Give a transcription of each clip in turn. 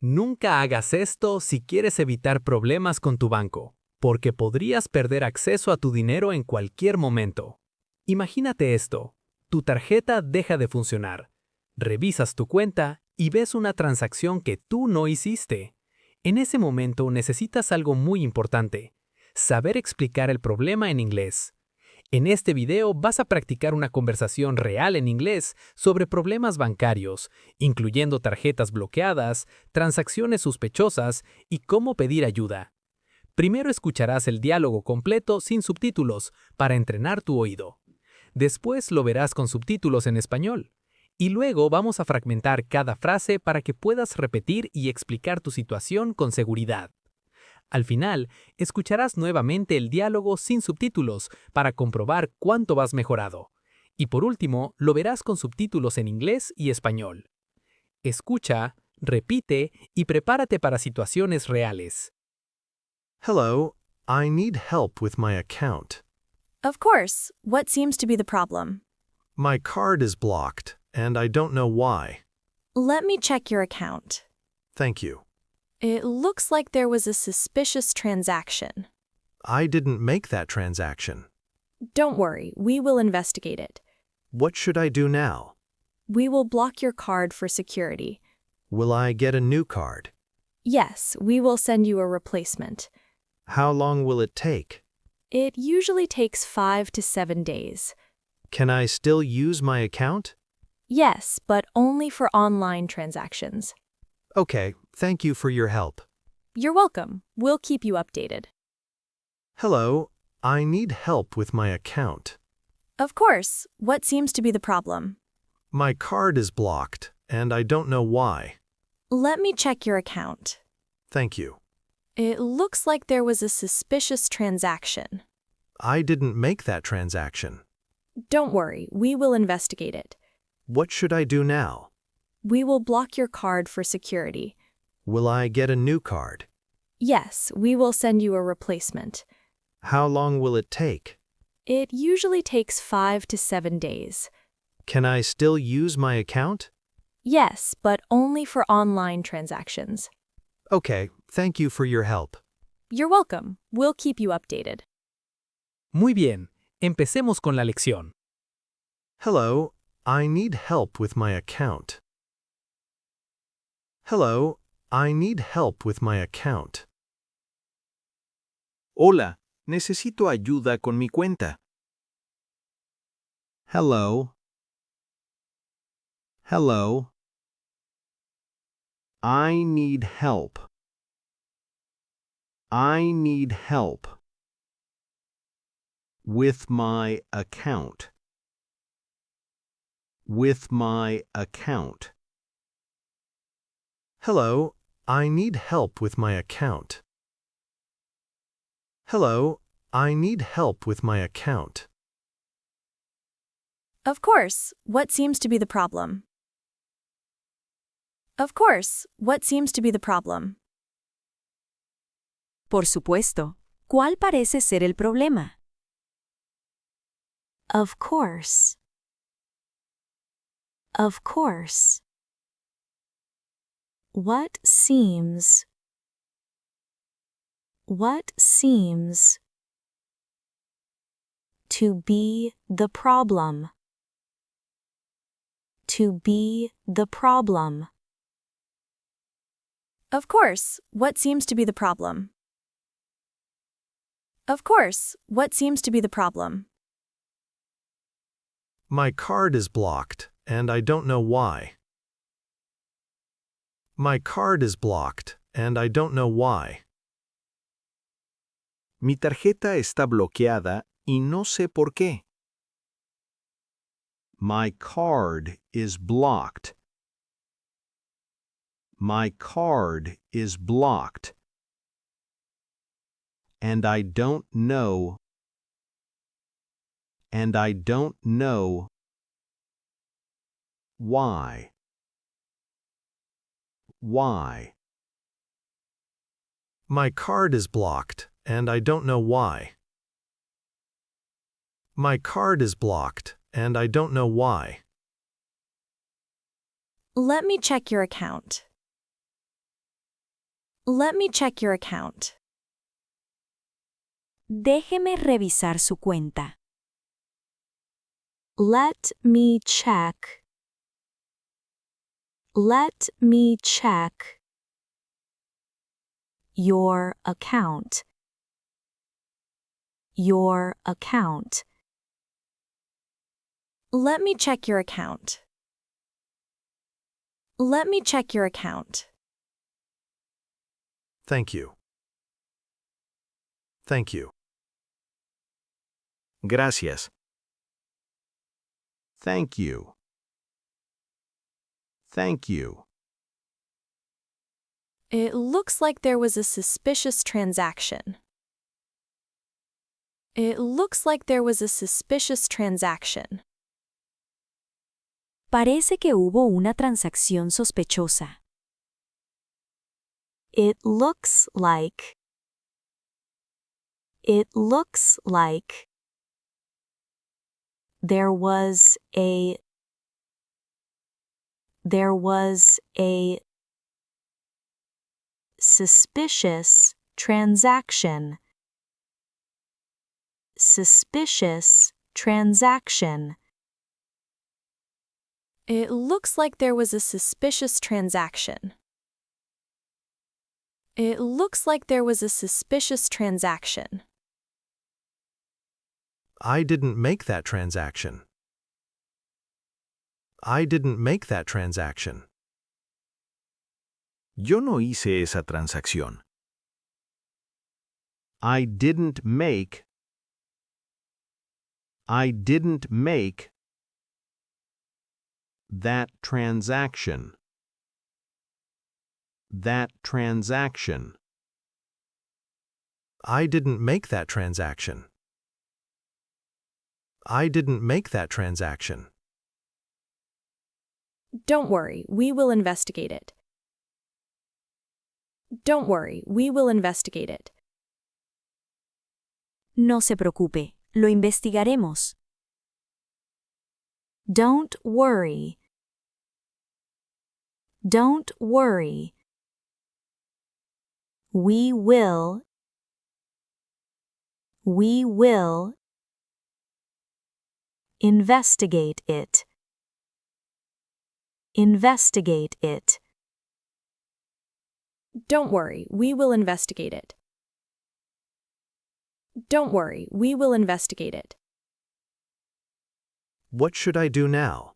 Nunca hagas esto si quieres evitar problemas con tu banco, porque podrías perder acceso a tu dinero en cualquier momento. Imagínate esto, tu tarjeta deja de funcionar. Revisas tu cuenta y ves una transacción que tú no hiciste. En ese momento necesitas algo muy importante, saber explicar el problema en inglés. En este video vas a practicar una conversación real en inglés sobre problemas bancarios, incluyendo tarjetas bloqueadas, transacciones sospechosas y cómo pedir ayuda. Primero escucharás el diálogo completo sin subtítulos para entrenar tu oído. Después lo verás con subtítulos en español. Y luego vamos a fragmentar cada frase para que puedas repetir y explicar tu situación con seguridad. Al final, escucharás nuevamente el diálogo sin subtítulos para comprobar cuánto vas mejorado. Y por último, lo verás con subtítulos en inglés y español. Escucha, repite y prepárate para situaciones reales. Hello, I need help with my account. Of course. What seems to be the problem? My card is blocked, and I don't know why. Let me check your account. Thank you. It looks like there was a suspicious transaction. I didn't make that transaction. Don't worry, we will investigate it. What should I do now? We will block your card for security. Will I get a new card? Yes, we will send you a replacement. How long will it take? It usually takes 5 to 7 days. Can I still use my account? Yes, but only for online transactions. Okay, thank you for your help. You're welcome. We'll keep you updated. Hello, I need help with my account. Of course. What seems to be the problem? My card is blocked, and I don't know why. Let me check your account. Thank you. It looks like there was a suspicious transaction. I didn't make that transaction. Don't worry, we will investigate it. What should I do now? We will block your card for security. Will I get a new card? Yes, we will send you a replacement. How long will it take? It usually takes 5 to 7 days. Can I still use my account? Yes, but only for online transactions. Okay, thank you for your help. You're welcome. We'll keep you updated. Muy bien, empecemos con la lección. Hello, I need help with my account. Hello, I need help with my account. Hola, necesito ayuda con mi cuenta. Hello. Hello. I need help. I need help with my account. With my account. Hello, I need help with my account. Hello, I need help with my account. Of course. What seems to be the problem? Of course. What seems to be the problem? Por supuesto. ¿Cuál parece ser el problema? Of course. Of course. What seems to be the problem? To be the problem. Of course. What seems to be the problem? Of course. What seems to be the problem? My card is blocked, and I don't know why. My card is blocked, and I don't know why. Mi tarjeta está bloqueada y no sé por qué. My card is blocked. My card is blocked. And I don't know. And I don't know why. Why? My card is blocked, and I don't know why. My card is blocked, and I don't know why. Let me check your account. Let me check your account. Déjeme revisar su cuenta. Let me check. Let me check your account. Your account. Let me check your account. Let me check your account. Thank you. Thank you. Gracias. Thank you. Thank you. It looks like there was a suspicious transaction. It looks like there was a suspicious transaction. Parece que hubo una transacción sospechosa. It looks like. It looks like there was a suspicious transaction. Suspicious transaction. It looks like there was a suspicious transaction. It looks like there was a suspicious transaction. I didn't make that transaction. I didn't make that transaction. Yo no hice esa transacción. I didn't make that transaction. That transaction. I didn't make that transaction. I didn't make that transaction. Don't worry, we will investigate it. Don't worry, we will investigate it. No se preocupe, lo investigaremos. Don't worry. Don't worry. We will investigate it. Investigate it. Don't worry, we will investigate it. Don't worry, we will investigate it. What should I do now?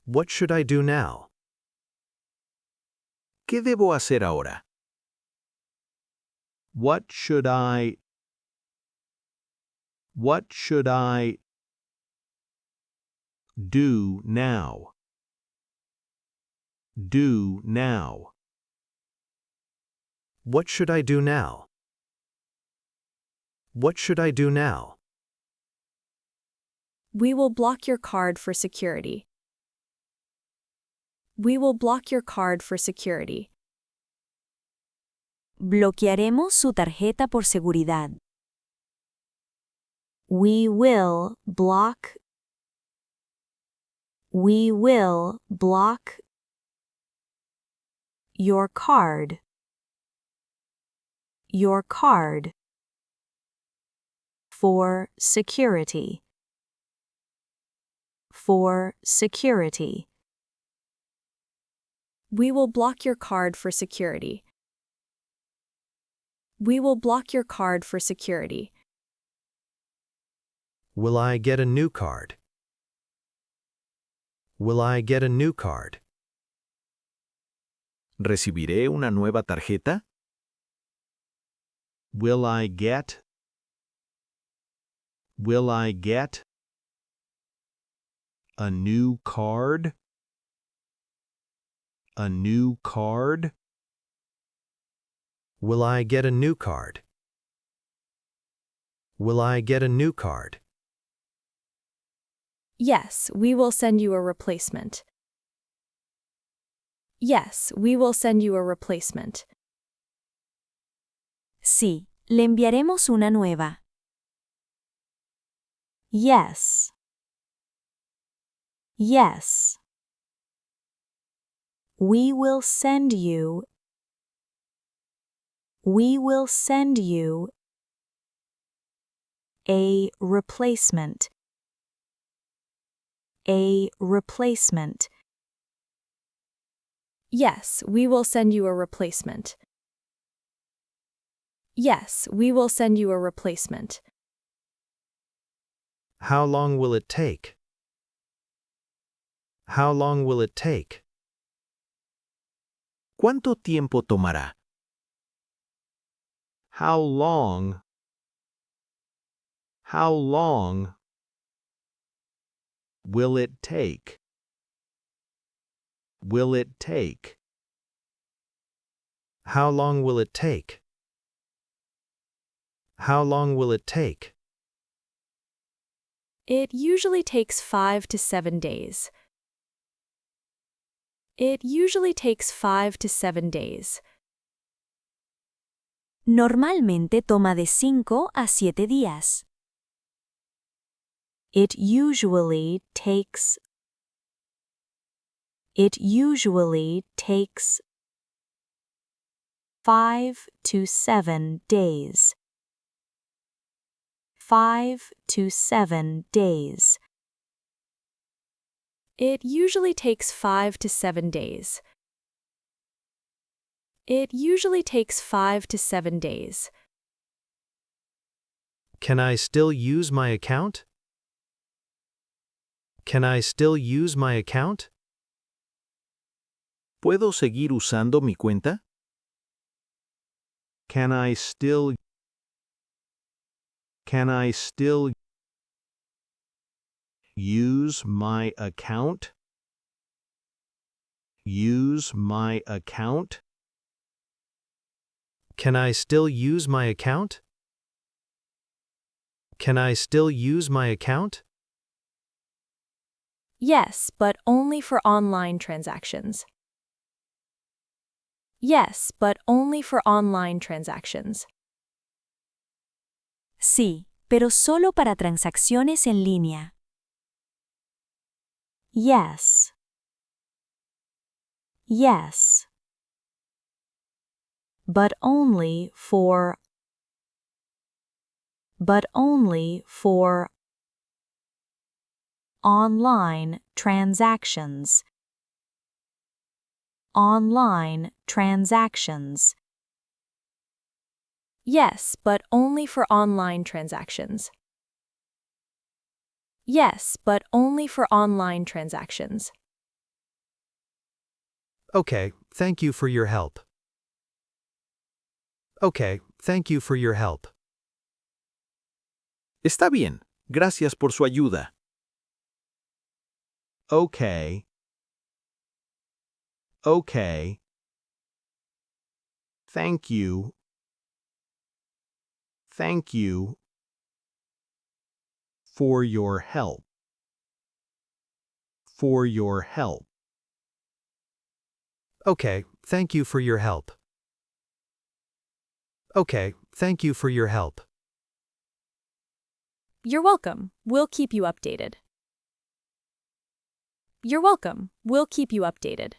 What should I do now? ¿Qué debo hacer ahora? What should I do now? Do now. What should I do now? What should I do now? We will block your card for security. We will block your card for security. Bloquearemos su tarjeta por seguridad. We will block your card. Your card. For security. For security. We will block your card for security. We will block your card for security. Will I get a new card? Will I get a new card? ¿Recibiré una nueva tarjeta? Will I get a new card? A new card? Will I get a new card? Will I get a new card? Yes, we will send you a replacement. Yes, we will send you a replacement. Sí, le enviaremos una nueva. Yes. Yes. We will send you We will send you a replacement. A replacement. Yes, we will send you a replacement. Yes, we will send you a replacement. How long will it take? How long will it take? ¿Cuánto tiempo tomará? How long? How long will it take? Will it take? How long will it take? How long will it take? It usually takes 5 to 7 days. It usually takes 5 to 7 days. Normalmente toma de 5 a 7 días. It usually takes 5 to 7 days. 5 to 7 days. It usually takes 5 to 7 days. It usually takes 5 to 7 days. Can I still use my account? Can I still use my account? ¿Puedo seguir usando mi cuenta? Can I still use my account? Use my account? Can I still use my account? Can I still use my account? Yes, but only for online transactions. Yes, but only for online transactions. Sí, pero solo para transacciones en línea. Yes. Yes. But only for online transactions. Online transactions. Yes, but only for online transactions. Yes, but only for online transactions. Okay, thank you for your help. Okay, thank you for your help. Está bien. Gracias por su ayuda. Okay. Okay. Thank you. Thank you for your help. For your help. Okay, thank you for your help. Okay, thank you for your help. You're welcome. We'll keep you updated. You're welcome. We'll keep you updated.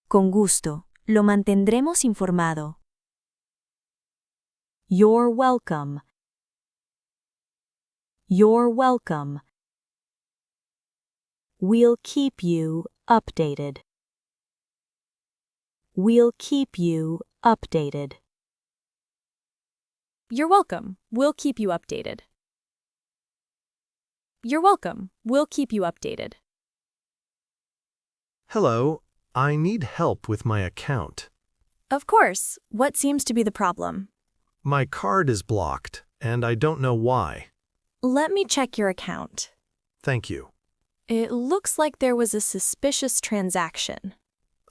Con gusto. Lo mantendremos informado. You're welcome. You're welcome. We'll keep you updated. We'll keep you updated. You're welcome. We'll keep you updated. You're welcome. We'll keep you updated. Hello, I need help with my account. Of course. What seems to be the problem? My card is blocked, and I don't know why. Let me check your account. Thank you. It looks like there was a suspicious transaction.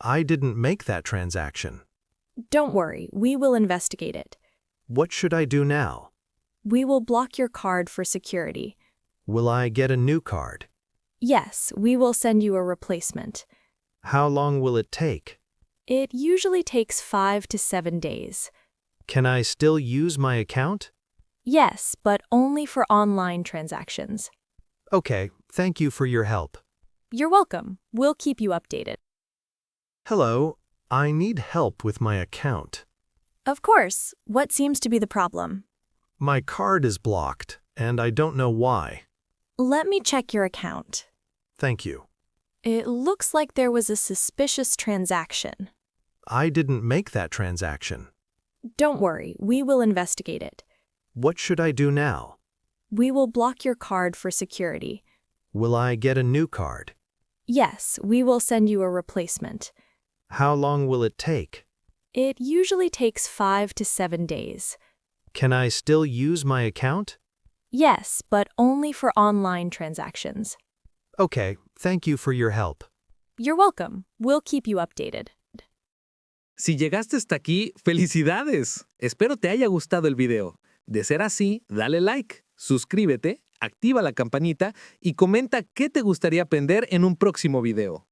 I didn't make that transaction. Don't worry, we will investigate it. What should I do now? We will block your card for security. Will I get a new card? Yes, we will send you a replacement. How long will it take? It usually takes 5 to 7 days. Can I still use my account? Yes, but only for online transactions. Okay, thank you for your help. You're welcome. We'll keep you updated. Hello, I need help with my account. Of course. What seems to be the problem? My card is blocked, and I don't know why. Let me check your account. Thank you. It looks like there was a suspicious transaction. I didn't make that transaction. Don't worry, we will investigate it. What should I do now? We will block your card for security. Will I get a new card? Yes, we will send you a replacement. How long will it take? It usually takes 5 to 7 days. Can I still use my account? Yes, but only for online transactions. Okay, thank you for your help. You're welcome. We'll keep you updated. Si llegaste hasta aquí, ¡felicidades! Espero te haya gustado el video. De ser así, dale like, suscríbete, activa la campanita y comenta qué te gustaría aprender en un próximo video.